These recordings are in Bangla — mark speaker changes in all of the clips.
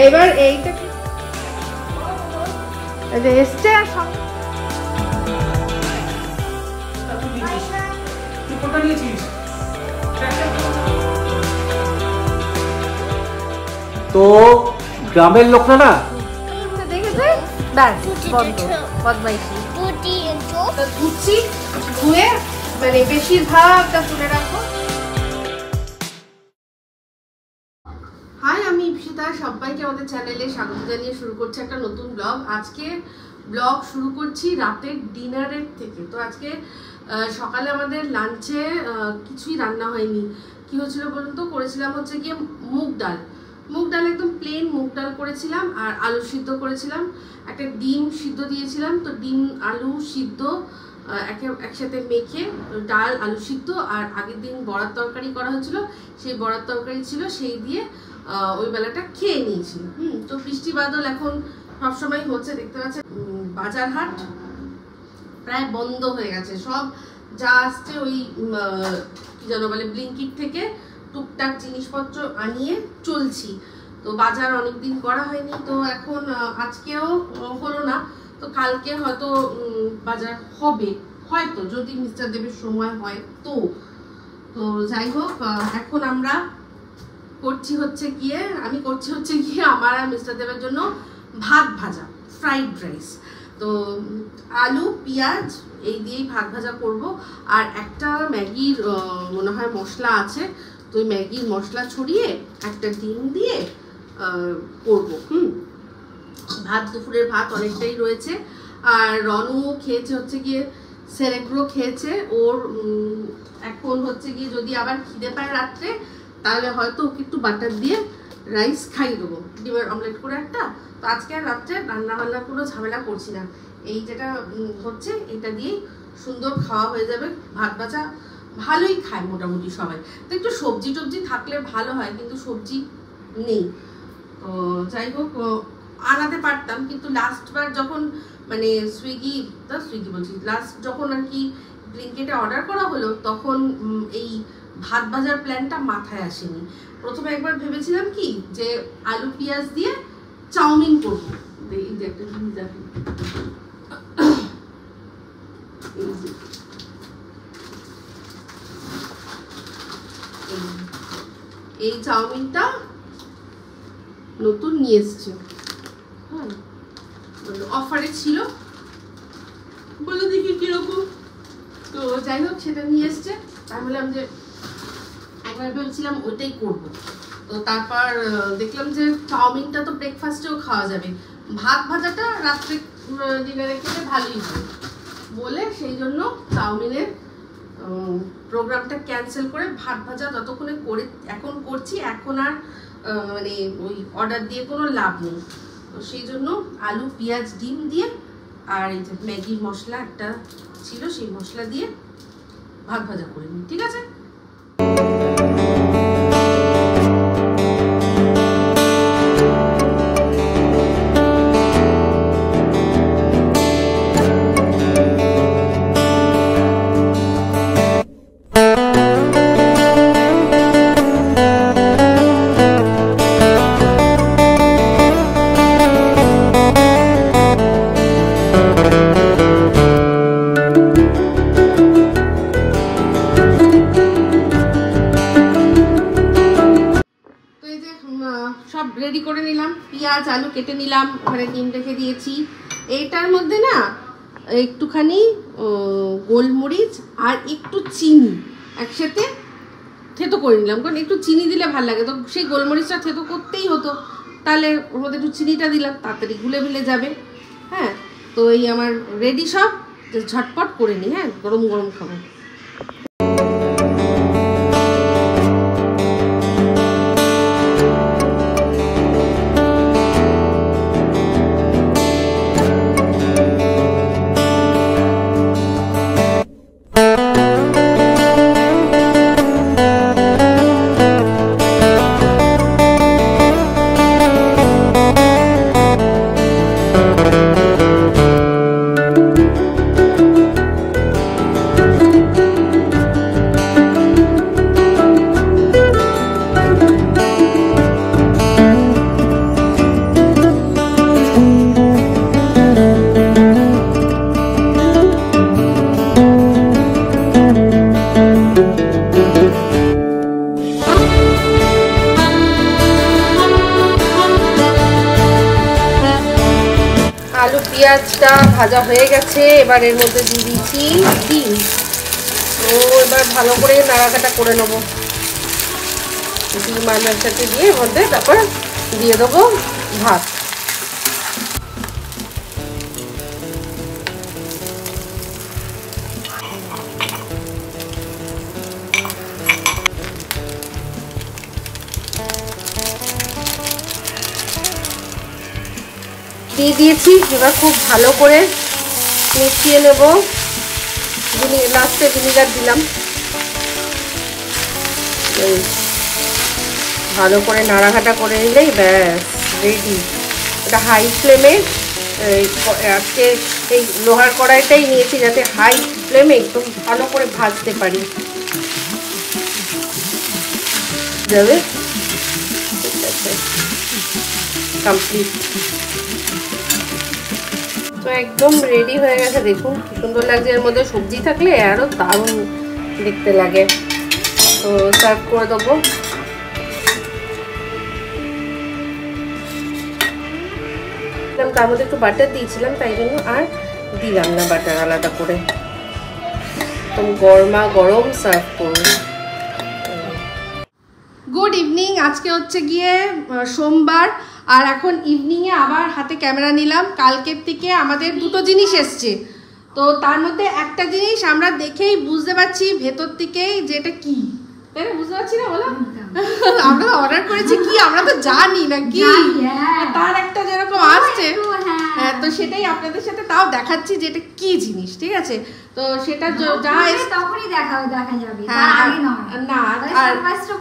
Speaker 1: এবার এইটা এসছে আর
Speaker 2: তো গ্রামের লোকরা না
Speaker 1: দেখেছে বন্ধ বদমাইশি ধুচ্ছি ধুয়ে মানে বেশিরভাগটা তুলে রাখবো। হাই, আমি ইপসিতা, সবাইকে আমাদের চ্যানেলে স্বাগত জানিয়ে শুরু করছি একটা নতুন ব্লগ। আজকে ব্লগ শুরু করছি রাতের ডিনারের থেকে। তো আজকে সকালে আমাদের লাঞ্চে কিছুই রান্না হয়নি। কি হয়েছিল বলুন তো, করেছিলাম হচ্ছে গিয়ে মুগ ডাল একদম প্লেন মুগ ডাল করেছিলাম আর আলু সিদ্ধ করেছিলাম, একটা ডিম সিদ্ধ দিয়েছিলাম। তো ডিম আলু সিদ্ধ একসাথে মেখে ডাল আলু সিদ্ধ আর আগের দিন বড়ার তরকারি করা হয়েছিল, সেই বড়ার তরকারি ছিল, সেই দিয়ে ওই বেলাটা খেয়ে নিয়েছি। তো বৃষ্টি বাদল এখন সবসময় হচ্ছে, দেখতে পাচ্ছেন। বাজার হাট প্রায় বন্ধ হয়ে গেছে, সব যা আসছে ওই কি যেন বলে ব্লিঙ্কিট থেকে টুকটাক জিনিসপত্র আনিয়ে চলছি। তো বাজার অনেকদিন করা হয়নি, তো এখন আজকেও হলো না, তো কালকে হয়তো বাজার হবে, হয়তো যদি মিস্টার দেবের সময় হয় তো। তো যাই হোক, এখন আমরা করছি হচ্ছে গিয়ে আমার আর মিস্টার দেবের জন্য ভাত ভাজা, ফ্রাইড রাইস। তো আলু পেঁয়াজ এই দিয়েই ভাত ভাজা করব। আর একটা ম্যাগির মনে হয় মশলা আছে, তো ওই ম্যাগির মশলা ছড়িয়ে একটা ডিম দিয়ে করবো। ভাত, দুপুরের ভাত অনেকটাই রয়েছে। আর রনু খেয়েছে হচ্ছে গিয়ে সেরেগ্রো খেয়েছে, ওর এখন হচ্ছে গিয়ে যদি আবার খিদে পায় রাত্রে, তাহলে হয়তো ওকে একটু বাটার দিয়ে রাইস খাই দেবো, ডিমের অমলেট করে একটা। তো আজকে আর রাত্রে রান্নাবান্নার কোনো ঝামেলা করছি না, এই যেটা হচ্ছে এটা দিয়েই সুন্দর খাওয়া হয়ে যাবে। ভাত ভাজা ভালোই খায় মোটামুটি সবাই, তো একটু সবজি টবজি থাকলে ভালো হয়, কিন্তু সবজি নেই। তো যাই হোক, আনাতে পারতাম, কিন্তু লাস্টবার যখন মানে সুইগি বলছি, লাস্ট যখন আর কি ব্লিঙ্কিটে অর্ডার করা হলো, তখন এই ভাত ভাজার প্ল্যানটা মাথায় আসেনি। প্রথমে একবার ভেবেছিলাম কি যে আলু পেঁয়াজ দিয়ে চাউমিন করবো। এই যে একটা জিনিস দেখেন, এই চাউমিনটা নতুন নিয়ে এসছে, হ্যাঁ অফারে ছিল, বলে দেখি কিরকম। তো যাই হোক, সেটা নিয়ে এসছে। আমি বললাম যে একবার ভেবেছিলাম ওইটাই করবো, তো তারপর দেখলাম যে চাউমিনটা তো ব্রেকফাস্টেও খাওয়া যাবে, ভাত ভাজাটা রাত্রে ডিনারে খেলে ভালোই হবে বলে, সেই জন্য চাউমিনের প্রোগ্রামটা ক্যান্সেল করে ভাত ভাজা যতক্ষণে করে এখন করছি, এখন আর মানে ওই অর্ডার দিয়ে কোনো লাভ নেই। তো সেই জন্য আলু পেঁয়াজ ডিম দিয়ে আর এই যে ম্যাগির মশলা একটা ছিল, সেই মশলা দিয়ে ভাত ভাজা করে নিই, ঠিক আছে। সব রেডি করে নিলাম, পেঁয়াজ আলু কেটে নিলাম, ওখানে ডিম রেখে দিয়েছি। এইটার মধ্যে না একটুখানি গোলমরিচ আর একটু চিনি একসাথে থেতো করে নিলাম, কারণ একটু চিনি দিলে ভালো লাগে। তো সেই গোলমরিচটা থেতো করতেই হতো, তাহলে ওর মধ্যে একটু চিনিটা দিলাম, তাড়াতাড়ি গুলে মিলে যাবে। হ্যাঁ, তো এই আমার রেডি সব, ঝটপট করে নিই। হ্যাঁ, গরম গরম খাবো। পেঁয়াজটা ভাজা হয়ে গেছে, এবার এর মধ্যে দিয়ে দিচ্ছি ডিম। তো এবার ভালো করে নাড়াকাটা করে নেবো। ডিম আর সাথে দিয়ে এর মধ্যে তারপর দিয়ে দেবো ভাত। দিয়ে দিয়েছি, এবার খুব ভালো করে মিশিয়ে নেব। লাস্টে ভিনিগার দিলাম। ভালো করে নাড়াঘাটা করে নিলেই ব্যাস রেডি। এটা হাই ফ্লেমে, আজকে এই লোহার কড়াইটাই নিয়েছি যাতে হাই ফ্লেমে একদম ভালো করে ভাজতে পারি। যাবে, ঠিক আছে, কমপ্লিট। তো একদম রেডি হয়ে গেছে, দেখুন কি সুন্দর লাগছে। এর মধ্যে সবজি থাকলে আরও দারুণ দেখতে লাগে। তো সার্ভ করে দেবো। তার মধ্যে একটু বাটার দিয়েছিলাম, তাই জন্য আর দিলাম না বাটার আলাদা করে। তো গরমা গরম সার্ভ করুন। Good evening. আজকে হচ্ছে গিয়ে সোমবার, আর এখন ইভিনিংয়ে আবার হাতে ক্যামেরা নিলাম। কালকের থেকে আমাদের দুটো জিনিস এসছে। তো তার মধ্যে একটা জিনিস আমরা দেখেই বুঝতে পারছি ভেতর থেকেই যে এটা কি, তাই না? বুঝতে পারছি না, বলো। আমরা তো অর্ডার করেছি কি, আমরা তো জানি না কি, তার একটা যেরকম আসছে, হ্যাঁ, তো সেটাই আপনাদের সাথে তাও দেখাচ্ছি যে এটা কি জিনিস, ঠিক আছে? তো সেটা যা
Speaker 3: তখনই দেখা যাবে,
Speaker 1: না আর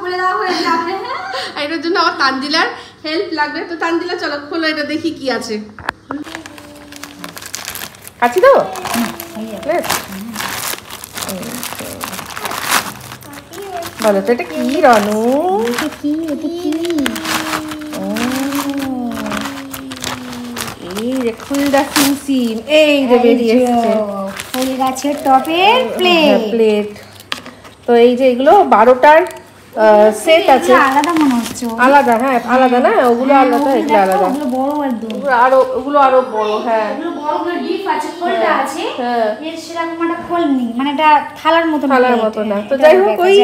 Speaker 3: বলে দেওয়া হয়ে যাবে।
Speaker 1: এটার জন্য আমার তানজিলার হেল্প লাগবে। তো তানজিলা চলো খোলো, এটা দেখি কি আছে। আছি তো, বলো তো এটা কি রানু? এই যে ফুলদা সিম, এই যে বেরিয়ে এসেছে
Speaker 3: ফুল গাছের টপের প্লেট।
Speaker 1: তো এই যে এগুলো 12টার সেট আছে,
Speaker 3: আলাদা মনে হচ্ছে।
Speaker 1: আলাদা, হ্যাঁ আলাদা না, ওগুলো আলাদা, এগুলো আলাদা।
Speaker 3: ওগুলো বড় একদম,
Speaker 1: ওগুলো আরো বড়। হ্যাঁ,
Speaker 3: ওগুলো বড়গুলো ডিপ আছে, খোলটা আছে। এর সেরকম একটা খোল নেই, মানে এটা থালার মতো
Speaker 1: না। তো যাই হোক, ওই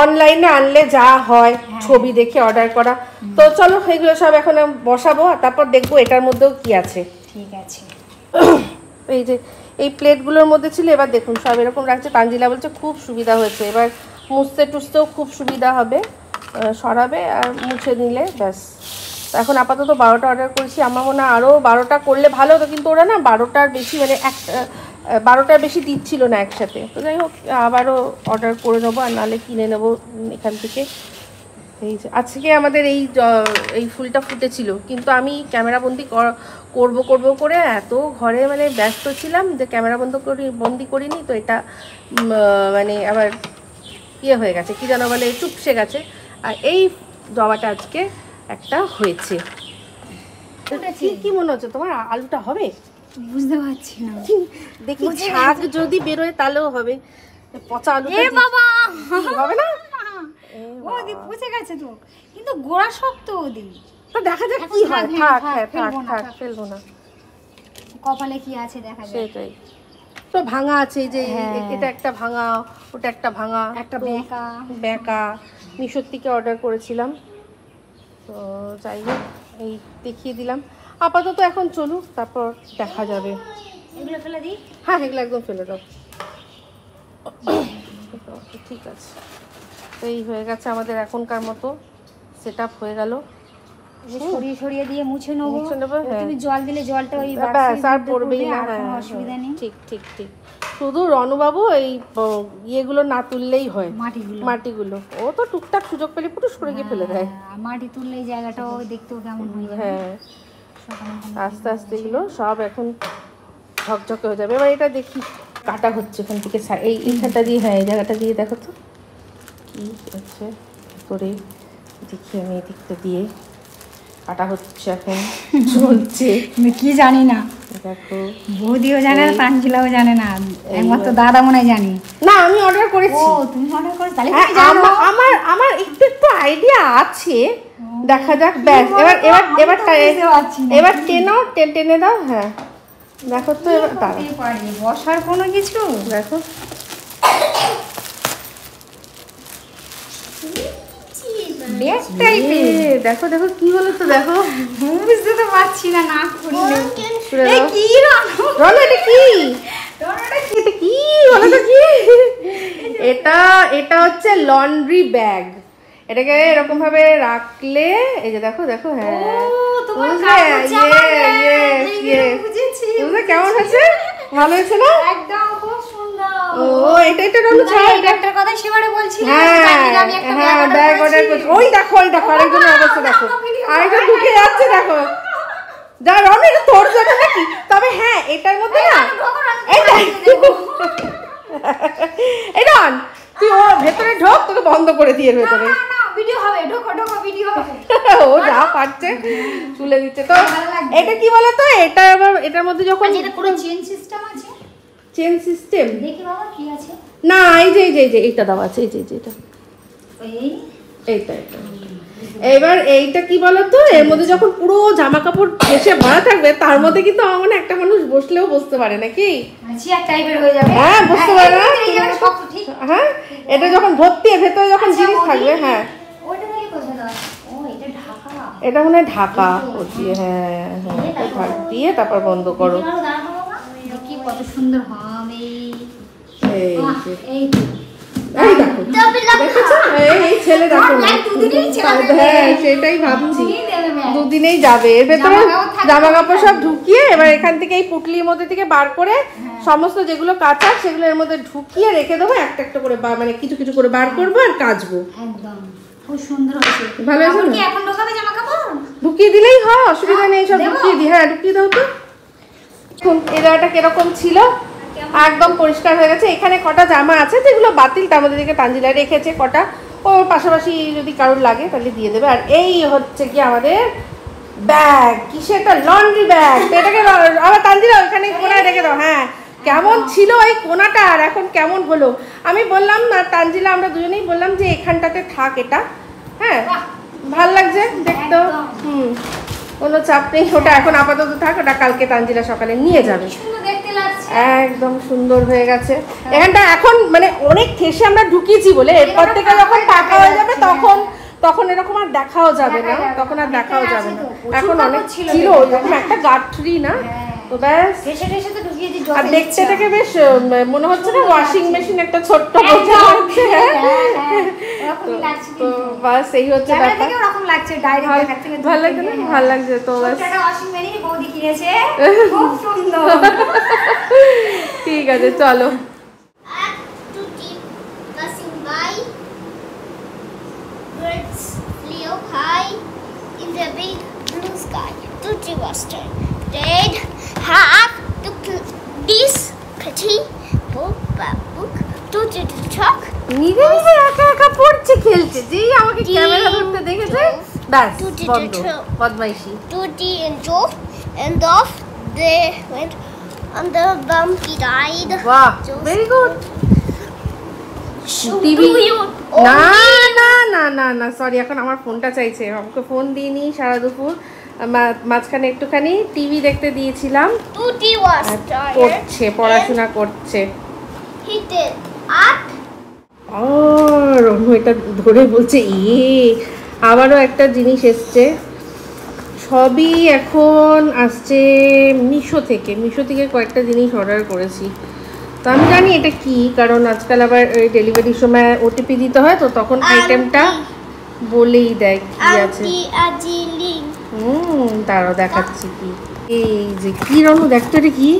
Speaker 1: অনলাইনে আনলে যা হয় ছবি দেখে অর্ডার করা। তো চলো এগুলো সব এখন বসাবো, তারপর দেখবো এটার মধ্যেও কি আছে।
Speaker 3: ঠিক আছে।
Speaker 1: এই যে এই প্লেটগুলোর মধ্যে ছিল, এবার দেখুন সব এরকম রাখছে। তানজিলা বলছে খুব সুবিধা হয়েছে, এবার মুছতে টুছতেও খুব সুবিধা হবে, সরাবে আর মুছে নিলে ব্যাস। এখন আপাতত 12টা অর্ডার করেছি। আমার মনে হয় আরও 12টা করলে ভালো হতো, কিন্তু ওরা না 12টার বেশি, মানে 12টার বেশি দিচ্ছিল না একসাথে। তো যাই হোক আবারও অর্ডার করে নেবো, আর নাহলে কিনে নেবো এখান থেকে। এই যে আজকে আমাদের এই ফুলটা ফুটেছিল, কিন্তু আমি ক্যামেরাবন্দি করব করে এত ঘরে মানে ব্যস্ত ছিলাম যে ক্যামেরা বন্দি করিনি। তো এটা মানে আবার ইয়ে হয়ে গেছে, কি যেন বলে, চুপসে গেছে। আর এই জবাটা আজকে একটা হয়েছে। কি মনে হচ্ছে তোমার, আলুটা হবে?
Speaker 3: বুঝতে পারছি না,
Speaker 1: দেখি শাক যদি বেরোয় তাহলেও হবে। পচা আলু
Speaker 3: বাবা
Speaker 1: হবে না,
Speaker 3: ওদি পুষে গেছে তো, কিন্তু গোড়া শক্ত ওদি।
Speaker 1: তো দেখা যাক কি হয়। থাক ফেলবো না,
Speaker 3: কপালে কি আছে দেখা যাক।
Speaker 1: সেটাই তো, ভাঙা আছে এই যে, এটা একটা ভাঙা, ওটা একটা ভাঙা,
Speaker 3: একটা
Speaker 1: বেঁকা। মিশোর থেকে অর্ডার করেছিলাম। তো যাই হোক এই দেখিয়ে দিলাম। আপাতত এখন চলুক, তারপর দেখা যাবে।
Speaker 3: এগুলো ফেলে দিই?
Speaker 1: হ্যাঁ, এগুলো একদম ফেলে দাও। ঠিক আছে, তো এই হয়ে গেছে আমাদের এখনকার মতো সেট আপ হয়ে গেল।
Speaker 3: সরিয়ে দিয়ে মুছে নেবো।
Speaker 1: হ্যাঁ,
Speaker 3: তুমি জল দিলে জলটা ওই
Speaker 1: আর পড়বেই না। হ্যাঁ,
Speaker 3: অসুবিধা নেই।
Speaker 1: ঠিক। শুধু রণবাবু এই ইয়েগুলো না তুললেই হয়, মাটিগুলো। ও তো টুকটাক সুযোগ পেলে পুটুস করে গিয়ে ফেলে দেয়।
Speaker 3: মাটি তুললেই জায়গাটাও দেখতেও কেমন হয়ে যায়।
Speaker 1: হ্যাঁ, আস্তে আস্তে এগুলো সব এখন ঝকঝকে হয়ে যাবে। এবার এটা দেখি কাটা হচ্ছে এখান থেকে, এইখানটা দিয়ে। হ্যাঁ, এই জায়গাটা দিয়ে দেখো তো কি হচ্ছে করে, দেখি আমি এই দিকটা দিয়ে কাটা হচ্ছে, এখন চলছে।
Speaker 3: কি জানি না,
Speaker 1: দেখো
Speaker 3: বৌদিও জানে না, তানজিলাও জানে না, একমাত্র দাদা মনে হয় জানি।
Speaker 1: না, আমি অর্ডার করেছি।
Speaker 3: ও তুমি অর্ডার করেছো, তাহলে
Speaker 1: আমার একটু আইডিয়া আছে, দেখা যাক। ব্যাস, এবার টেনে দাও। হ্যাঁ, দেখো তো এবার দাঁড়াও,
Speaker 3: বসার কোনো কিছু
Speaker 1: দেখো
Speaker 3: ব্যাগ টাইপের।
Speaker 1: দেখো দেখো কি বলো তো, দেখো
Speaker 3: বুঝতে তো পারছি না না করলে এই কি
Speaker 1: রনো এটা কি, এটা কি বলো তো কি? এটা হচ্ছে লন্ড্রি ব্যাগ। এটাকে এরকম ভাবে রাখলে এই যে দেখো দেখো, হ্যাঁ কেমন হয়েছে? ভালো হয়েছে না?
Speaker 3: একদম খুব সুন্দর।
Speaker 1: ও এটা এটা রনো ছাড়,
Speaker 3: একটা কথা সেবারে বলছি
Speaker 1: হ্যাঁ ব্যাগ অর্ডার করছি। ওই দেখো ওই দেখো আরেকজনের অবস্থা দেখো, আরেকজন ঢুকে যাচ্ছে দেখো। যা রনো এটা তোর জন্য নাকি? তবে হ্যাঁ এটার মধ্যে না এই রন তুই ও ভেতরে ঢোক, তোকে বন্ধ করে দিয়ে ভেতরে।
Speaker 3: ভিডিও হবে, ঢোকো ঢোকো ভিডিও হবে।
Speaker 1: ও যা পারছে তুলে দিচ্ছে। তো এটা কি বলো তো, এটা আবার এটার মধ্যে যখন
Speaker 3: এটা পুরো চেন সিস্টেম আছে।
Speaker 1: চেন সিস্টেম
Speaker 3: দেখি বাবা কি আছে।
Speaker 1: না এই যে এইটা দাও আছে, এই যে এটা এইটা এটা। এবার এইটা কি বলতো, এর মধ্যে যখন পুরো জামা কাপড় এসে ভরা থাকবে তার মধ্যে কিন্তু আমার মনে একটা মানুষ বসলেও বসতে পারে নাকি,
Speaker 3: চেয়ার টাইপের হয়ে যাবে।
Speaker 1: হ্যাঁ বসতে পারে না।
Speaker 3: ঠিক
Speaker 1: হ্যাঁ এটা যখন ভর্তি ভেতরে যখন জিনিস থাকবে, হ্যাঁ
Speaker 3: ওটা দেখি কোথায় দাও। ও এটা ঢাকা,
Speaker 1: এটা মনে হয় ঢাকা দিয়ে, হ্যাঁ হ্যাঁ ঢাক দিয়ে তারপর বন্ধ করো।
Speaker 3: দেখি কত সুন্দর হবে।
Speaker 1: এই যে
Speaker 3: এই
Speaker 1: এই দেখো দেখেছো, এই ছেলে দেখো না, হ্যাঁ সেটাই ভাবছি দুদিনেই যাবে। এর ভেতরে জামা কাপড় সব ঢুকিয়ে এবার এখান থেকে এই পুটলির মধ্যে থেকে বার করে সমস্ত যেগুলো কাঁচা সেগুলো এর মধ্যে ঢুকিয়ে রেখে দেবো, একটা একটা করে মানে কিছু কিছু করে বার করবো আর কাচবো।
Speaker 3: একদম খুব সুন্দর হয়েছে।
Speaker 1: ভালো হয়েছে না?
Speaker 3: এখন ঢোকাবে জামা কাপড়?
Speaker 1: ঢুকিয়ে দিলেই হয়, অসুবিধা নেই, সব ঢুকিয়ে দিই। হ্যাঁ ঢুকিয়ে দাও তো। এই জায়গাটা কিরকম ছিল, একদম পরিষ্কার হয়ে গেছে। এখানে কটা জামা আছে যেগুলো বাতিল, তার মধ্যে দিকে তানজিলা রেখেছে কটা, ওর পাশাপাশি যদি কারোর লাগে তাহলে দিয়ে দেবে। আর এই হচ্ছে কি আমাদের ব্যাগ, কিসে একটা লন্ড্রি ব্যাগ। এটাকে আবার তানজিলা ওইখানে কোনায় রেখে দাও। হ্যাঁ কেমন ছিল এই কোনাটা আর এখন কেমন হলো, আমি বললাম না তানজিলা, আমরা দুজনেই বললাম যে এখানটাতে থাক এটা, হ্যাঁ ভাল লাগছে দেখতেও। কোনো চাপ নেই, ওটা এখন আপাতত থাক, ওটা কালকে তানজিলা সকালে নিয়ে যাবে। একদম সুন্দর হয়ে গেছে এখানটা। এখন মানে অনেক ঠেসে আমরা ঢুকিয়েছি বলে এরপর থেকে যখন টাকা হয়ে যাবে তখন এরকম আর দেখাও যাবে না, তখন আর দেখাও যাবে না। এখন অনেক ছিল এরকম একটা গাঠরি না, তো ব্যাস। আর দেখতে থেকে বেশ মনে হচ্ছে না ওয়াশিং মেশিন একটা ছোট্ট বোঝা হচ্ছে। তো বাস এই হচ্ছে ব্যাপার। ভালো লাগছে না? ভালো লাগছে তো বাস। ঠিক আছে চলো।
Speaker 4: Birds flew high in the big blue sky. Tutti was dead. Half took this pretty book. Tutti to talk.
Speaker 1: নিজে নিজে একা একা পড়ছে খেলছে, যেই আমাকে ক্যামেরা ধরতে দেখেছে ব্যাস বন্ধ বদমাইশি।
Speaker 4: Tutti and Joe and off they went on the bumpy ride.
Speaker 1: বাহ ভেরি গুড। টিভি না না না না না সরি, এখন আমার ফোনটা চাইছে, আমাকে ফোন দিইনি সারা দুপুর, মাঝখানে একটুখানি টিভি দেখতে দিয়েছিলাম।
Speaker 4: Tutti was tired.
Speaker 1: পড়ছে, পড়াশোনা করছে।
Speaker 4: He did up.
Speaker 1: আর এটা ধরে বলছে আবারও একটা জিনিস এসছে, সবই এখন আসছে মিশো থেকে কয়েকটা জিনিস অর্ডার করেছি। তো আমি জানি এটা কি, কারণ আজকাল আবার ডেলিভারির সময় ওটিপি দিতে হয়, তো তখন আইটেমটা বলেই দেয় কি আছে। তারও দেখাচ্ছি কি, এই যে কি রঙ দেখতো এটা কি,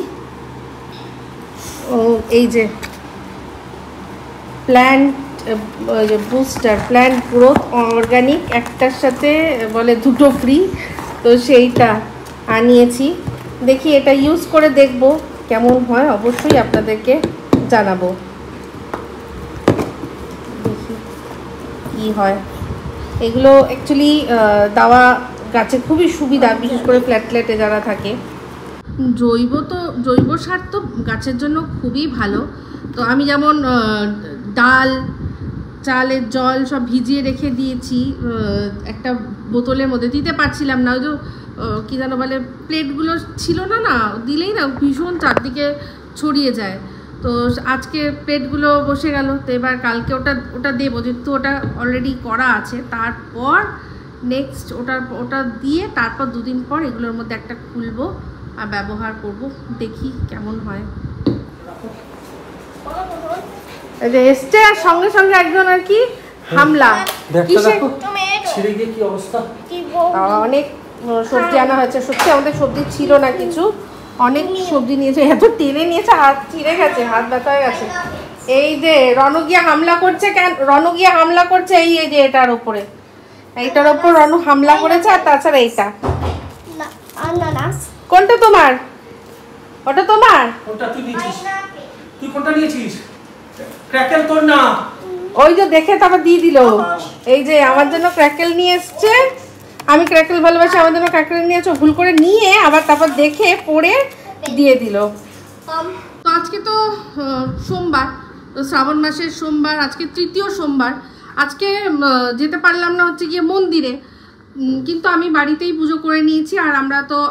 Speaker 1: ও এই যে plant booster, plant growth organic, একটার সাথে বলে দুটো ফ্রি, তো সেইটা আনিয়েছি। দেখি এটা ইউজ করে দেখব কেমন হয়, অবশ্যই আপনাদেরকে জানাবো। দেখি কি হয়। এগুলো অ্যাকচুয়ালি দেওয়া গাছে খুবই সুবিধা, বিশেষ করে ফ্ল্যাটে যারা থাকে। জৈব সার তো গাছের জন্য খুবই ভালো। তো আমি যেমন ডাল চালের জল সব ভিজিয়ে রেখে দিয়েছি একটা বোতলের মধ্যে, দিতে পারছিলাম না, ওই যে কী যেন বলে প্লেটগুলো ছিল না, না দিলেই না ভীষণ চারদিকে ছড়িয়ে যায়। তো আজকে প্লেটগুলো বসে গেল, তো এবার কালকে ওটা দেবো, যেহেতু ওটা অলরেডি করা আছে। তারপর নেক্সট ওটা দিয়ে তারপর 2 দিন পর এগুলোর মধ্যে একটা খুলবো আর ব্যবহার করব, দেখি কেমন হয়। এসছে আর সঙ্গে সঙ্গে একজন আর কি হামলা, অনেক সবজি আনা হয়েছে। সত্যি আমাদের সবজি ছিল না কিছু, অনেক সবজি নিয়েছে, এত টেনে নিয়েছে হাত চিড়ে গেছে, হাত ব্যথা হয়ে গেছে। এই যে রনু গিয়া হামলা করছে, রনু গিয়া হামলা করছে এই যে এটার উপরে, এইটার উপর রনু হামলা করেছে। আর তাছাড়া এইটা কোনটা তোমার? ওটা তোমার?
Speaker 2: কোনটা তুই নিয়েছিস? তুই কোনটা নিয়েছিস? ক্র্যাকেল তোর না,
Speaker 1: ওই যে দেখে তারপর দিয়ে দিল। এই যে আমার জন্য ক্র্যাকেল নিয়ে এসছে, আমি ক্র্যাকেল ভালোবাসি, আমার জন্য ক্র্যাকেল নিয়েছে, ভুল করে নিয়ে আবার তারপর দেখে পড়ে দিয়ে দিল। তো আজকে তো সোমবার, তো শ্রাবণ মাসের সোমবার, আজকে 3য় সোমবার। আজকে যেতে পারলাম না হচ্ছে গিয়ে মন্দিরে, কিন্তু আমি বাড়িতেই পুজো করে নিয়েছি। আর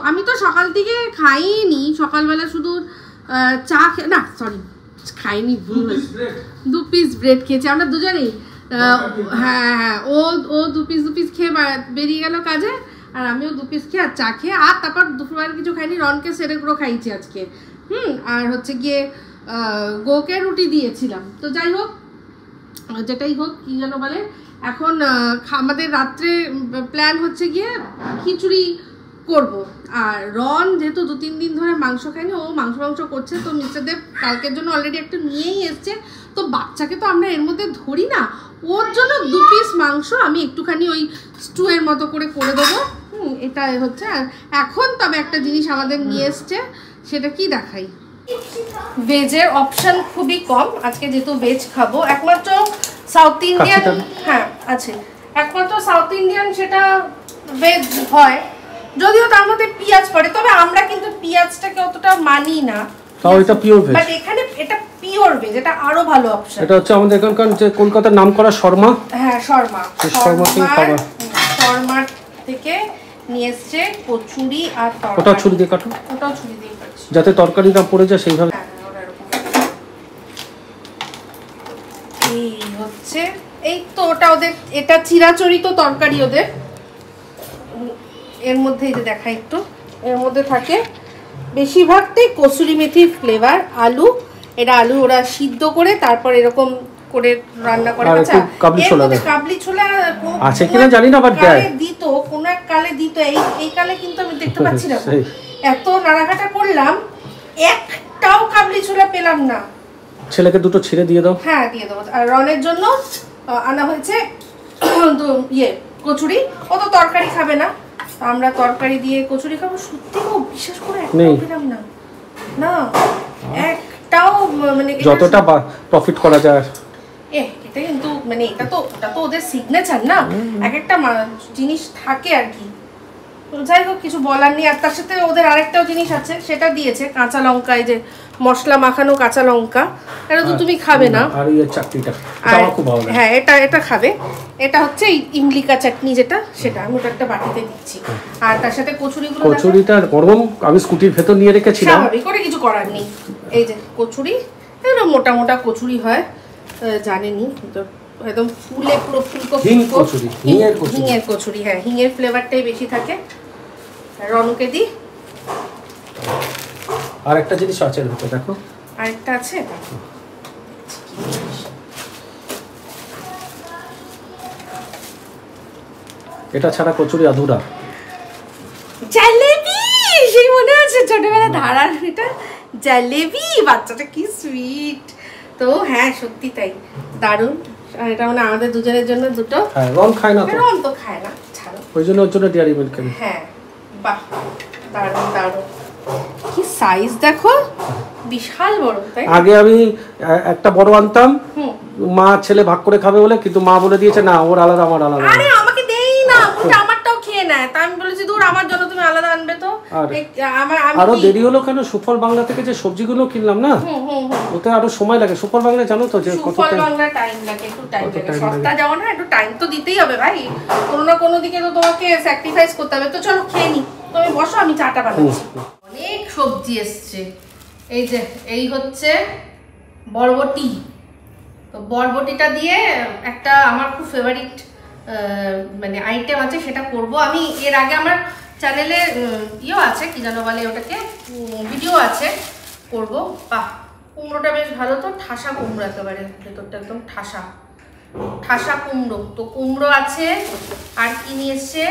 Speaker 1: আমি তো সকাল থেকে খাইনি, সকালবেলা শুধু চা না সরি খাইনি, ভুল হয়েছে, 2 পিস ব্রেড খেয়েছি আমরা দুজনেই। হ্যাঁ, ও 2 পিস খেয়ে বেরিয়ে গেল কাজে, আর আমিও 2 পিস খেয়ে আর চা খেয়ে, আর তারপর দুপুরবেলা কিছু খাইনি, রনকে সেরে গুঁড়ো খাইছি আজকে। আর হচ্ছে গিয়ে গোকে রুটি দিয়েছিলাম। তো যাই হোক, যেটাই হোক, কি যেন বলে, এখন আমাদের রাত্রে প্ল্যান হচ্ছে গিয়ে খিচুড়ি করব। আর রন যেহেতু 2-3 দিন ধরে মাংস খায়নি, ও মাংস করছে, তো মিস্টার দেব কালকের জন্য অলরেডি একটা নিয়েই এসছে। তো বাচ্চাকে তো আমরা এর মধ্যে ধরি না, ওর জন্য 2 পিস মাংস আমি একটুখানি ওই স্টু এর মতো করে দেবো। এটা হচ্ছে। আর এখন তবে একটা জিনিস আমাদের নিয়ে এসছে, সেটা কি দেখাই। ভেজের অপশন খুবই কম আজকে, যেহেতু ভেজ খাবো। একমাত্র সাউথ ইন্ডিয়ান, হ্যাঁ আছে, একমাত্র সাউথ ইন্ডিয়ান সেটা ভেজ হয়, যদিও তার মধ্যে পেঁয়াজ পড়ে, তবে আমরা কিন্তু পেঁয়াজটাকে অতটা মানি না।
Speaker 2: তাও এটা পিওর ভেজ,
Speaker 1: বাট এখানে এটা পিওর ভেজ, এটা আরো ভালো অপশন।
Speaker 2: এটা হচ্ছে আমাদের এখানকার যে কলকাতার নামকরা শর্মা।
Speaker 1: হ্যাঁ, শর্মা থেকে নিয়ে এসছে কচুরি আর তরকারি।
Speaker 2: ওটা ছুরি দিয়ে কাটো,
Speaker 1: ওটাও ছুরি দিয়ে কাটছি,
Speaker 2: যাতে তরকারি না পড়ে যায় সেইভাবে।
Speaker 1: এই হচ্ছে, এই তো ওটা ওদের, এটা চিরাচরিত তরকারি ওদের। এর মধ্যে এই যে দেখা একটু, এর মধ্যে থাকে বেশিরভাগটাই কসুরি মেথি ফ্লেভার, আলু, এটা আলু ওরা সিদ্ধ করে তারপর এরকম করে রান্না করে। আচ্ছা, কাবলি ছোলা
Speaker 2: আছে কিনা জানি না, বাট দেয়
Speaker 1: দিত, কোন এক কালে দিত, এই কালে কিন্তু আমি দেখতে পাচ্ছি না। এত নাড়াঘাটা করলাম, একটাও কাবলি ছোলা পেলাম না।
Speaker 2: ছেলেকে 2টো ছিঁড়ে দিয়ে দাও।
Speaker 1: হ্যাঁ, দিয়ে দেবো। আর রনের জন্য আনা হয়েছে কচুরি, ও তো তরকারি খাবে না, আমরা তরকারি দিয়ে কচুরি খাবো। সত্যি খুব বিশ্বাস করে একটাও পেলাম না, না একটাও, মানে
Speaker 2: যতটা প্রফিট করা যায়।
Speaker 1: এটা কিন্তু মানে এটা তো ওদের সিগনেচার না, এক একটা জিনিস থাকে আর কি। যাই হোক, কিছু বলার নেই। আর তার সাথে ওদের আরেকটাও জিনিস আছে, সেটা দিয়েছে কাঁচা লঙ্কা, এই যে মশলা মাখানো কাঁচা লঙ্কা, এটা তো তুমি খাবে না।
Speaker 2: আর এই চাটনিটা আমার খুব ভালো লাগে।
Speaker 1: হ্যাঁ, এটা খাবে। এটা হচ্ছে ইমলিকা চাটনি, যেটা সেটা আমি ওটা একটা বাটিতে দিচ্ছি। আর তার সাথে কচুরিটা
Speaker 2: গরম আমি স্কুটির ভেতর নিয়ে রেখেছিলাম,
Speaker 1: স্বাভাবিক করে কিছু করার নেই। এই যে কচুরি, এগুলো মোটা মোটা কচুরি হয়, জানেনই তো, একদম ফুলে পুরো ফুলকো হিঙের কচুরি। হ্যাঁ, হিঙের ফ্লেভারটাই বেশি থাকে। রনুকে দি।
Speaker 2: আর একটা জিনিস আছে দেখো,
Speaker 1: আরেকটা আছে,
Speaker 2: এটা ছাড়া কচুরি আধুরা।
Speaker 1: জালেবি, সেই মনে আছে ছোটবেলা ধারার, এটা জালেবি, বাচ্চাটা কি সুইট। তো হ্যাঁ, সত্যি তাই, দারুণ। আর এটা মানে আমাদের দুজনের জন্য 2টো।
Speaker 2: হ্যাঁ, রন খায় না,
Speaker 1: রন তো খায় না, ছাড়ো,
Speaker 2: ওই জন্য ওর জন্য ডেয়ারি মিল্ক খাবে।
Speaker 1: হ্যাঁ, বাহ, দারুণ দারুণ। কি সাইজ দেখো, বিশাল বড়। তাই
Speaker 2: আগে আমি একটা বড় আনতাম, মা ছেলে ভাগ করে খাবে বলে, কিন্তু মা বলে দিয়েছে না, ওর আলাদা আমার আলাদা।
Speaker 1: আরে আমাকে দেই না, ওটা আমারটাও খেয়ে নেয়। হ্যাঁ তা আমি বলেছি দূর আমার জন্য তুমি আলাদা আনবে তো
Speaker 2: আরো দেরি হলো কেন, সুফল বাংলা থেকে যে সবজিগুলো কিনলাম না ওতে আরো সময় লাগে। সুফল বাংলা জানো তো যে কত
Speaker 1: টাইম লাগে, একটু টাইম লাগে, সস্তা যাও না, একটু টাইম তো দিতেই হবে ভাই, কোনো না কোনো দিকে তো তোমাকে স্যাক্রিফাইস করতে হবে। তো চলো খেয়ে নি, তুমি বসো আমি চাটা বানাচ্ছি। অনেক সবজি এসছে, এই যে এই হচ্ছে বরবটি, তো বরবটিটা দিয়ে একটা আমার খুব ফেভারিট মানে আইটেম আছে, সেটা করব আমি। এর আগে আমার চ্যানেলে ইয়েও আছে, কি যেন বলে ওটাকে, ভিডিও আছে, করব। বাহ, কুমড়োটা বেশ ভালো, তো ঠাসা কুমড়ো একেবারে, ভেতরটা একদম ঠাসা ঠাসা কুমড়ো। তো কুমড়ো আছে, আর কি নিয়ে এসছে,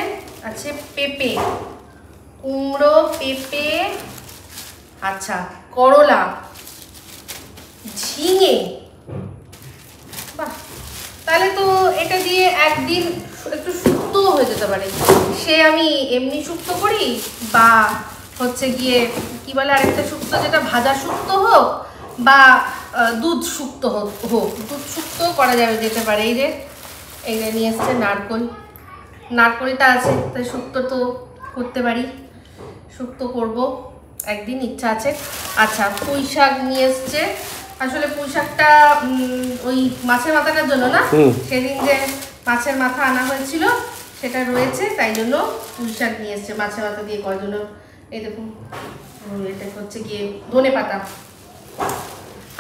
Speaker 1: আছে পেঁপে, কুমড়ো, পেঁপে, আচ্ছা করলা, ঝিঙে। বাহ, তাহলে তো এটা দিয়ে একদিন একটু শুক্তো হয়ে যেতে পারে। সে আমি এমনি শুক্তো করি, বা হচ্ছে গিয়ে কি বলে আরেকটা শুক্তো, যেটা ভাজা শুক্তো হোক বা দুধ শুক্তো হোক, দুধ শুক্তো করা যাবে, যেতে পারে। এই যে এইটা নিয়ে এসছে নারকোল, নারকোলটা আছে, তাই শুক্তো তো করতে পারি, শুক্তো করব একদিন, ইচ্ছা আছে। আচ্ছা পুঁই শাক নিয়ে এসছে, আসলে পুঁই শাকটা ওই মাছের মাথাটার জন্য না, সেদিন যে মাছের মাথা আনা হয়েছিল সেটা রয়েছে, তাই জন্য পুঁই শাক নিয়ে এসছে মাছের মাথা দিয়ে করার জন্য। এই দেখুন, এটা হচ্ছে গিয়ে ধনে পাতা।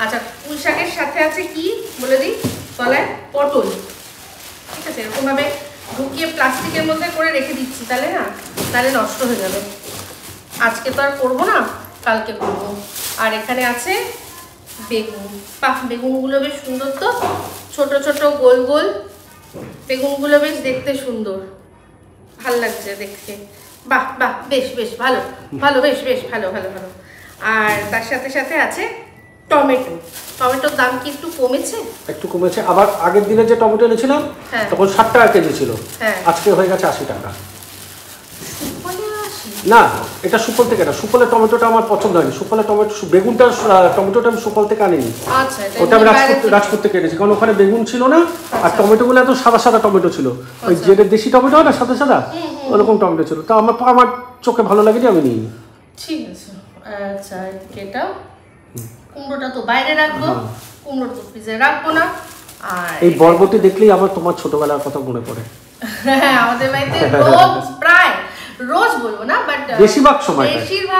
Speaker 1: আচ্ছা পুঁই শাকের সাথে আছে কি বলে দিই, তলায় পটল, ঠিক আছে, এরকমভাবে ঢুকিয়ে প্লাস্টিকের মধ্যে করে রেখে দিচ্ছি, তাহলে নষ্ট হয়ে যাবে। আজকে তো আর করবো না, কালকে করব। আর এখানে আছে বেগুন, বাহ বেগুনগুলো বেশ সুন্দর, তো ছোট ছোট গোল গোল বেগুনগুলো বেশ দেখতে সুন্দর, ভাল লাগছে দেখতে। বাহ বাহ, বেশ বেশ ভালো ভালো, বেশ বেশ ভালো ভালো ভালো। আর তার সাথে সাথে আছে টমেটো, টমেটোর দাম কি একটু কমেছে?
Speaker 2: একটু কমেছে, আবার আগের দিনে যে টমেটো এনেছিলাম তখন 60 টাকা কেজি ছিল, আজকে হয়ে গেছে 80 টাকা। না এটা সুফল থেকে না, সুফলের টমেটোটা আমার পছন্দ হয়নি, সুফলের টমেটো, বেগুনটা টমেটোটা আমি সুফল থেকে আনিনি, ওটা আমি রাজপুর থেকে এনেছি, কারণ ওখানে বেগুন ছিল না, আর টমেটোগুলো এত সাদা সাদা টমেটো ছিল, ওই যে দেশি টমেটো হয় না সাদা সাদা, ওরকম টমেটো ছিল, তো আমার চোখে ভালো লাগেনি, আমি নিই।
Speaker 1: ঠিক আছে, আচ্ছা এটা কুমড়োটা তো বাইরে রাখবো, কুমড়ো তো ফ্রিজে রাখবো না। আর
Speaker 2: এই বরবটি দেখলেই আমার তোমার ছোটবেলার কথা মনে পড়ে।
Speaker 1: হ্যাঁ, আমাদের বাড়িতে রোজ, প্রায় রোজ বলবো না, বাট
Speaker 2: বেশিরভাগ সময়,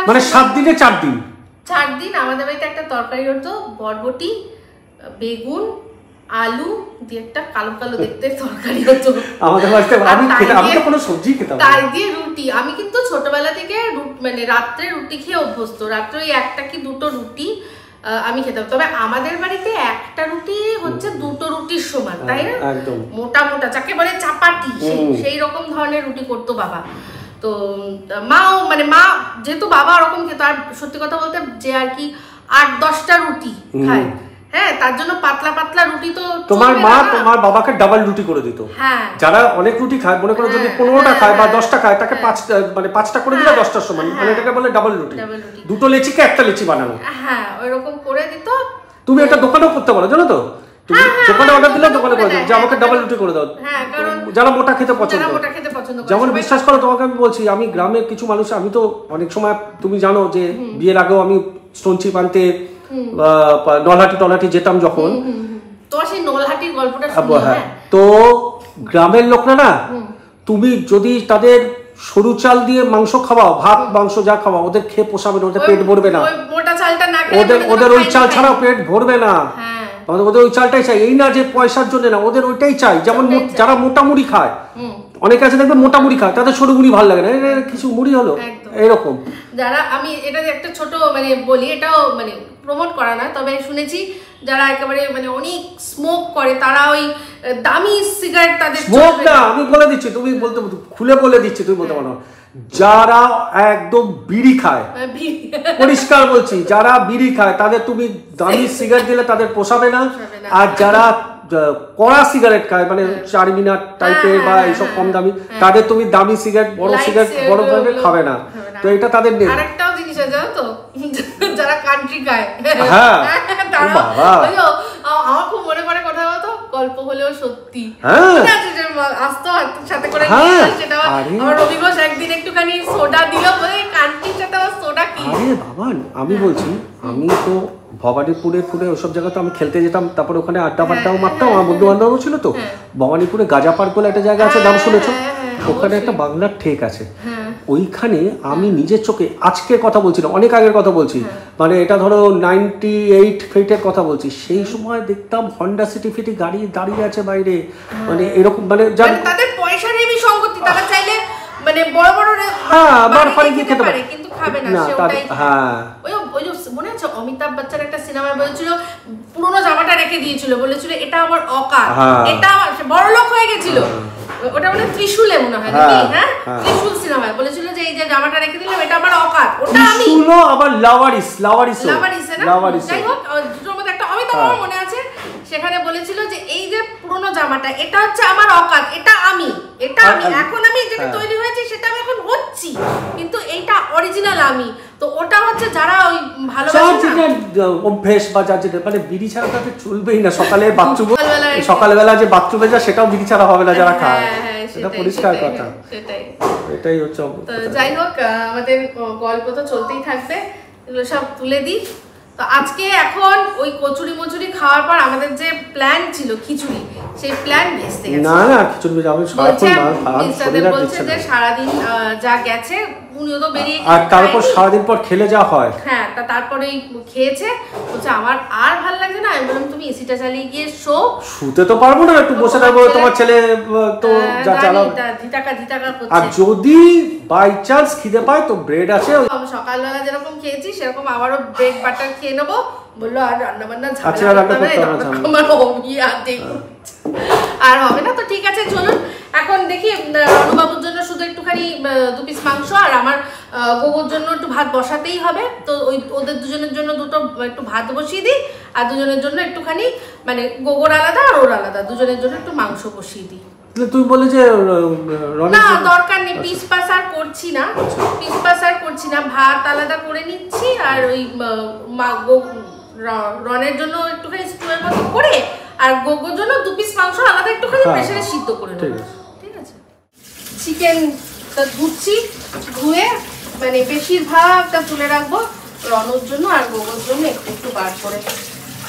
Speaker 2: মানে 7 দিনে 4 দিন
Speaker 1: আমাদের বাড়িতে একটা তরকারি হতো, বরবটি, বেগুন, আলু দিয়ে একটা কালো কালো দেখতে তরকারি হতো আমাদের বাড়িতে। আমি তো কোনো সবজি খেতাম না, তাই দিয়ে রুটি। আমি কিন্তু ছোটবেলা থেকে মানে রাত্রে রুটি খেয়ে অভ্যস্ত, রাত্রে ওই একটা কি দুটো রুটি আমি খেতাম। তবে আমাদের বাড়িতে একটা রুটি হচ্ছে দুটো রুটির সমান, তাই না, মোটা মোটা, যাকে বলে চাপাটি, সেই রকম ধরনের রুটি করতো বাবা। তো মাও, মানে মা যেহেতু বাবা ওরকম খেত, আর সত্যি কথা বলতে যে আর কি 8-10টা রুটি খায়, হ্যাঁ, তার জন্য পাতলা পাতলা রুটি তো।
Speaker 2: তোমার মা তোমার বাবাকে ডাবল রুটি করে দিত, যারা অনেক রুটি খায়, মনে করো যদি 15টা খায় বা 10টা খায়, তাকে 5টা করে দিলে 10টার সমান, মানে এটাকে বলে ডাবল রুটি। দুটো লেচিকে একটা লেচি বানানো,
Speaker 1: হ্যাঁ ওইরকম করে দিত।
Speaker 2: তুমি একটা দোকানেও করতে পারো, জানো তো, তুমি দোকানে অর্ডার দিলে দোকানে করে দাও যে আমাকে ডাবল রুটি করে দাও, যারা মোটা খেতে পছন্দ করে। যেমন বিশ্বাস করো, তোমাকে আমি বলছি, আমি গ্রামের কিছু মানুষ, আমি তো অনেক সময় তুমি জানো যে বিয়ের আগেও আমি স্টোনচিপ আনতে নলহাটি যেতাম যখন,
Speaker 1: তোমার সেই নলহাটির গল্পটা
Speaker 2: তো গ্রামের লোকরা না, তুমি যদি তাদের সরু চাল দিয়ে মাংস খাওয়াও, ভাত মাংস যা খাওয়াও, ওদের খেয়ে পোষাবে না, ওদের পেট ভরবে না, ওদের ওই চাল ছাড়াও পেট ভরবে না, ওদের ওই চালটাই চাই। এই না যে পয়সার জন্য না, ওদের ওইটাই চাই। যেমন যারা মোটা মুড়ি খায়, অনেকে আছে দেখবে মোটা মুড়ি খায়, তাদের সরু মুড়ি ভালো লাগে না, কিছু মুড়ি হলো এরকম।
Speaker 1: যারা, আমি এটা একটা ছোট মানে বলি, এটাও মানে প্রমোট করা না, তবে শুনেছি যারা একেবারে মানে অনেক স্মোক করে, তারা ওই দামি সিগারেট তাদের
Speaker 2: স্মোক না, আমি বলে দিচ্ছি, তুমি বলতে খুলে বলে দিচ্ছি, তুমি বলতে পারো, যারা একদম বিড়ি খায়, পরিষ্কার বলছি, যারা বিড়ি খায় তাদের তুমি দামি সিগারেট দিলে তাদের পোষাবে না, আর যারা কড়া সিগারেট খায়, মানে 4 মিনিট টাইপের বা এইসব কম দামি, তাদের তুমি দামি সিগারেট, বড় সিগারেট, বড় ভাবে খাবে না। তো এটা তাদের নেই।
Speaker 1: আরেকটাও জিনিস আছে জানো তো, যারা কান্ট্রি খায়,
Speaker 2: হ্যাঁ
Speaker 1: বাবা, আমার খুব মনে পড়ে কথা, হতো গল্প হলেও সত্যি, আসতো সাথে করে নিয়ে সেটা আমার রবি ঘোষ একদিন একটুখানি সোডা দিল বলে কান্টির সাথে আমার সোডা কি
Speaker 2: আরে বাবা আমি বলছি আমি তো ভবানীপুরে ওসব জায়গা তো আমি খেলতে যেতাম, তারপর ওখানে আড্ডা ফাড্ডাও মারতাম, আমার বন্ধু বান্ধব ছিল তো। ভবানীপুরে গাজা পার্ক বলে একটা জায়গা আছে, নাম শুনেছো? ওখানে একটা বাংলার ঠেক আছে, ওইখানে আমি নিজের চোখে আজকের কথা বলছি না, অনেক আগের কথা বলছি, মানে এটা ধরো 98 ফিটের কথা বলছি, সেই সময় দেখতাম হন্ডা সিটি ফিটি গাড়ি দাঁড়িয়ে আছে বাইরে, মানে এরকম মানে
Speaker 1: তাদের পয়সা নেই সম্পত্তি, তারা চাইলে মানে বড় বড়
Speaker 2: বার ফাড়ি দিয়ে খেতে পারে
Speaker 1: কিন্তু খাবে না সেটাই। ওই মনে আছে অমিতাভ বচ্চন একটা সিনেমায় বলেছিল পুরনো জামাটা রেখে দিয়েছিল, বলেছিল এটা আমার অকাত, এটা আমার বড় লোক হয়ে গেছিল, ওটা মানে ত্রিশূলে মনে হয় নাকি, হ্যাঁ ত্রিশূল সিনেমায় বলেছিল যে এই যে জামাটা রেখে দিলাম এটা আমার অকাত, ওটা আমি
Speaker 2: ত্রিশূল আবার লাওয়ারিস
Speaker 1: যাই হোক দুটোর মধ্যে একটা অমিতাভ মনে আছে, সেখানে বলেছিল যে এই যে পুরনো জামাটা এটা হচ্ছে আমার অকাত, এটা আমি এখন আমি যেটা তৈরি হয়েছে সেটা আমি এখন হচ্ছি, কিন্তু এইটা অরিজিনাল আমি। তো ওটা হচ্ছে যারা ওই ভালোবাসে না
Speaker 2: অভ্যেস বা যার যেটা মানে বিড়ি ছাড়া তাদের চলবেই না, সকালবেলা যে বাথরুমে যায় সেটাও বিড়ি ছাড়া হবে না যারা খায়, সেটা পরিষ্কার কথা, এটাই হচ্ছে।
Speaker 1: যাই হোক আমাদের গল্প তো চলতেই থাকবে, এগুলো সব তুলে দিই। তো আজকে এখন ওই কচুরি মচুরি খাওয়ার পর আমাদের যে প্ল্যান ছিল খিচুড়ি, সেই প্ল্যান ভেস্তে গেছে।
Speaker 2: না খিচুড়ি যাবে
Speaker 1: বলছে যে সারাদিন যা গেছে উনিও তো বেরিয়ে
Speaker 2: আর তারপর সারাদিন পর খেলে যা হয়,
Speaker 1: হ্যাঁ তারপরে খেয়েছে, বলছে আমার আর ভালো লাগছে না। আমি বললাম তুমি এসিটা চালিয়ে গিয়ে
Speaker 2: শুতে তো পারবো না, একটু বসে থাকবো, তোমার ছেলে তো যা চালাবে
Speaker 1: ধিটাকা করছে।
Speaker 2: আর যদি বাই চান্স খিদে পায় তো ব্রেড আছে,
Speaker 1: সকালবেলা যেরকম খেয়েছি সেরকম আবারও ব্রেড বাটার খেয়ে নেবো। বললো আর রান্না বান্না আর হবে না, তো ঠিক আছে চলুন এখন দেখি রণবাবুর জন্য শুধু একটুখানি 2 পিস মাংস আর আমার গোগোর জন্য একটু ভাত বসাতেই হবে, তো ওদের দুজনের জন্য একটু ভাত বসিয়ে দিই, আর দুজনের জন্য একটুখানি মানে গোগোর আলাদা আর ওর আলাদা দুজনের জন্য একটু মাংস বসিয়ে দিই।
Speaker 2: তুই বলে যে
Speaker 1: না দরকার নেই, পিস পাস আর করছি না, ভাত আলাদা করে নিচ্ছি আর ওই রনের জন্য একটুখানি স্টুয়ের মতো করে আর গোগোর জন্য 2 পিস মাংস আলাদা একটুখানি প্রেসারে সিদ্ধ করে নেব, ঠিক আছে। চিকেনটা ধুয়ে মানে বেশিরভাগটা তুলে রাখবো রনর জন্য আর গোগোর জন্য একটু বার করে।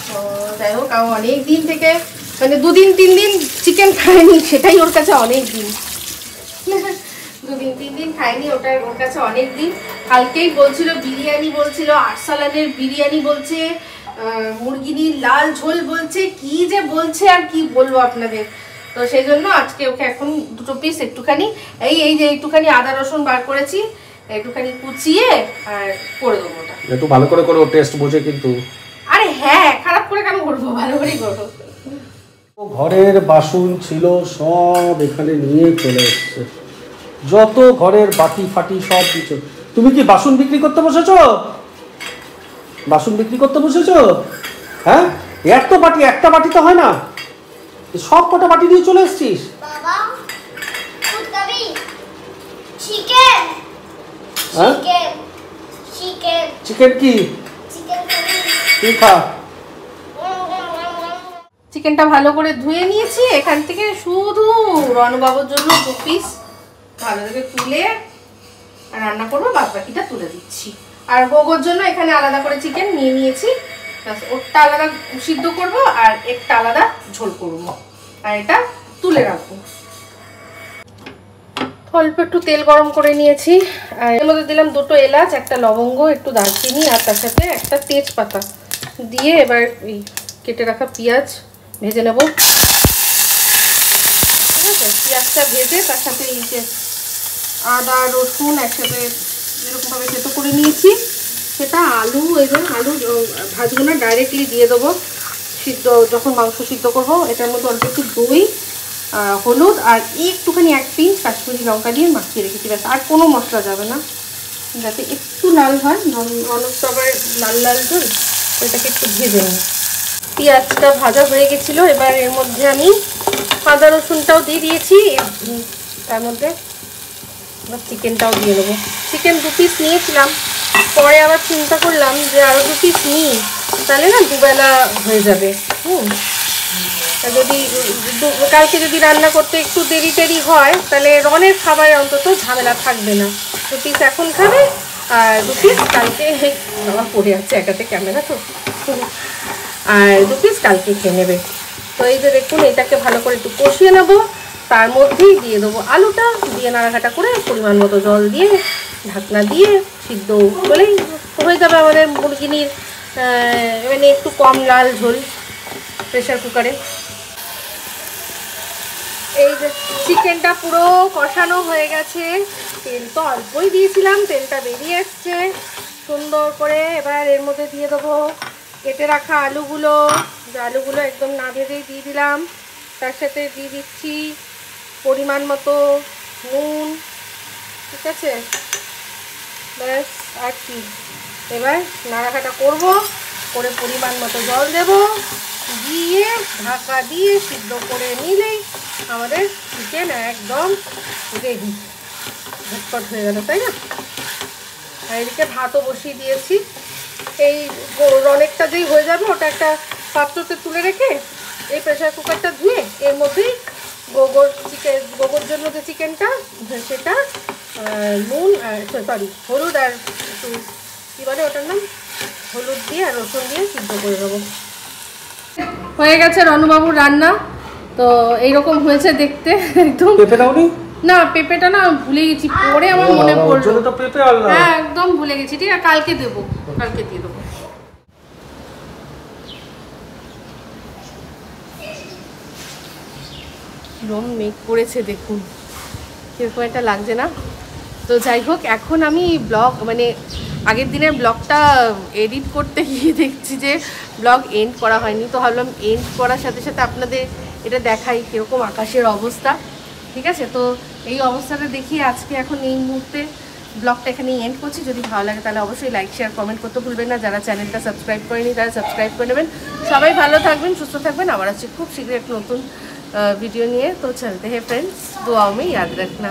Speaker 1: তো যাই হোক অনেক দিন থেকে মানে 2 দিন 3 দিন চিকেন খাইনি, সেটাই ওর কাছে অনেক দিন, 2 দিন 3 দিন খাইনি, ওর কাছে অনেক দিন। কালকেই বলছিল বিরিয়ানি, বলছিল আরসালানের বিরিয়ানি বলছে, মুরগির লাল ঝোল বলছে, কি যে বলছে আর কি বলবো আপনাদের। তো সেই জন্য আজকে ওকে এখন 2 পিস একটুখানি এই যে একটুখানি আদা রসুন বার করেছি, একটুখানি কুচিয়ে আর করে দেবো, ওটা
Speaker 2: একটু ভালো করে করো, টেস্ট বোঝে কিন্তু।
Speaker 1: আরে হ্যাঁ খারাপ করে কেন করবো, ভালো করেই করবো।
Speaker 2: ঘরের বাসন ছিল সব এখানে নিয়ে চলে এসছে, যত ঘরের বাটি ফাটি সব কিছু। তুমি কি বাসন বিক্রি করতে বসেছো? হ্যাঁ একটা বাটি তো হয় না, সব কটা বাটি দিয়ে চলে এসছিস। চিকেন কি তুই খা।
Speaker 1: চিকেনটা ভালো করে ধুয়ে নিয়েছি, এখান থেকে শুধু রণবাবুর জন্য 2 পিস ভালো করে তুলে রান্না করবো, বাদ বাকিটা তুলে দিচ্ছি। আর গোগোর জন্য এখানে আলাদা করে চিকেন নিয়ে নিয়েছি, ওরটা আলাদা সিদ্ধ করব আর একটা আলাদা ঝোল করব, আর এটা তুলে রাখবো। অল্প একটু তেল গরম করে নিয়েছি, আর এর মধ্যে দিলাম 2টো এলাচ, একটা লবঙ্গ, একটু দারচিনি আর তার সাথে একটা তেজপাতা দিয়ে এবার এই কেটে রাখা পেঁয়াজ ভেজে নেব, ঠিক আছে। পেঁয়াজটা ভেজে তার সাথে এই যে আদা রসুন একসাথে এরকমভাবে থেতো করে নিয়েছি, সেটা আলু ভাজবো না, ডাইরেক্টলি দিয়ে দেবো সিদ্ধ, যখন মাংস সিদ্ধ করবো। এটার মধ্যে অল্প একটু দই, হলুদ আর একটুখানি 1 পিঞ্চ কাশ্মীরি লঙ্কা দিয়ে মাখিয়ে রেখেছি, ব্যাস আর কোনো মশলা যাবে না, যাতে একটু লাল হয়, অনেকটা আবার লাল ঝোল, এটাকে একটু ভেজে নেব। পেঁয়াজটা ভাজা হয়ে গেছিলো, এবার এর মধ্যে আমি আদা রসুনটাও দিয়ে দিয়েছি, তার মধ্যে চিকেনটাও দিয়ে দেবো। চিকেন 2 পিস নিয়েছিলাম, পরে আবার চিন্তা করলাম যে আরও 2 পিস নিই, তাহলে না দুবেলা হয়ে যাবে। যদি কালকে যদি রান্না করতে একটু দেরি হয় তাহলে রনের খাবারে অন্তত ঝামেলা থাকবে না। 2 পিস এখন খাবে আর 2 পিস কালকে, আমার পড়ে যাচ্ছে একাতে ক্যামেরা তো, আর 2 পিস কালকে খেয়ে নেবে। তো এই যে দেখুন এটাকে ভালো করে একটু কষিয়ে নেবো, তার মধ্যেই দিয়ে দেবো আলুটা, দিয়ে নাড়াঘাটা করে পরিমাণ মতো জল দিয়ে ঢাকনা দিয়ে সিদ্ধ বলেই হয়ে যাবে আমাদের মুরগিনির মানে একটু কম লাল ঝোল প্রেশার কুকারে। এই যে চিকেনটা পুরো কষানো হয়ে গেছে, তেল তো অল্পই দিয়েছিলাম, তেলটা বেরিয়ে এসছে সুন্দর করে। এবার এর মধ্যে দিয়ে দেবো কেটে রাখা আলুগুলো, আলুগুলো একদম না ভেজেই দিয়ে দিলাম। তার সাথে দিয়ে দিচ্ছি পরিমাণ মতো নুন, ঠিক আছে, ব্যাস আর কি। এবার নাড়াঘাটা করবো, করে পরিমাণ মতো জল দেব, দিয়ে ঢাকা দিয়ে সিদ্ধ করে নিলেই আমাদের চিকেন একদম রেডি। ঝটপট হয়ে গেল, তাই না? আর এদিকে ভাতও বসিয়ে দিয়েছি। এই অনেকটা যেই হয়ে যাবে ওটা একটা পাত্রতে তুলে রেখে এই প্রেশার কুকারটা ধুয়ে এর মধ্যেই গোবর জন্য যে চিকেনটা সেটা নুন হলুদ আর একটু কী বলে ওটার নাম, হলুদ দিয়ে আর রসুন দিয়ে সিদ্ধ করে দেবো। হয়ে গেছে রণবাবুর রান্না। তো এইরকম হয়েছে দেখতে একদম। না পেঁপেটা না ভুলে গেছি, পরে আমার মনে পড়লো। হ্যাঁ একদম ভুলে গেছি, ঠিক আছে কালকে দেবো, কালকে দিয়ে দেবো। কিরম মেঘ করেছে দেখুন, কিরকম একটা লাগছে না? তো যাই হোক, এখন আমি ব্লগ মানে আগের দিনের ব্লগটা এডিট করতে গিয়ে দেখছি যে ব্লগ এন্ড করা হয়নি। তো ভাবলাম এন্ড করার সাথে সাথে আপনাদের এটা দেখাই কীরকম আকাশের অবস্থা, ঠিক আছে? তো এই অবস্থাটা দেখিয়ে আজকে এখন এই মুহূর্তে ব্লগটা এখানেই এন্ড করছি। যদি ভালো লাগে তাহলে অবশ্যই লাইক শেয়ার কমেন্ট করতে ভুলবেন না। যারা চ্যানেলটা সাবস্ক্রাইব করেনি তারা সাবস্ক্রাইব করে নেবেন। সবাই ভালো থাকবেন, সুস্থ থাকবেন। আবার আসছি খুব শীঘ্রই একটা নতুন वीडियो नहीं है। तो चलते हैं फ्रेंड्स, दुआओं में याद रखना।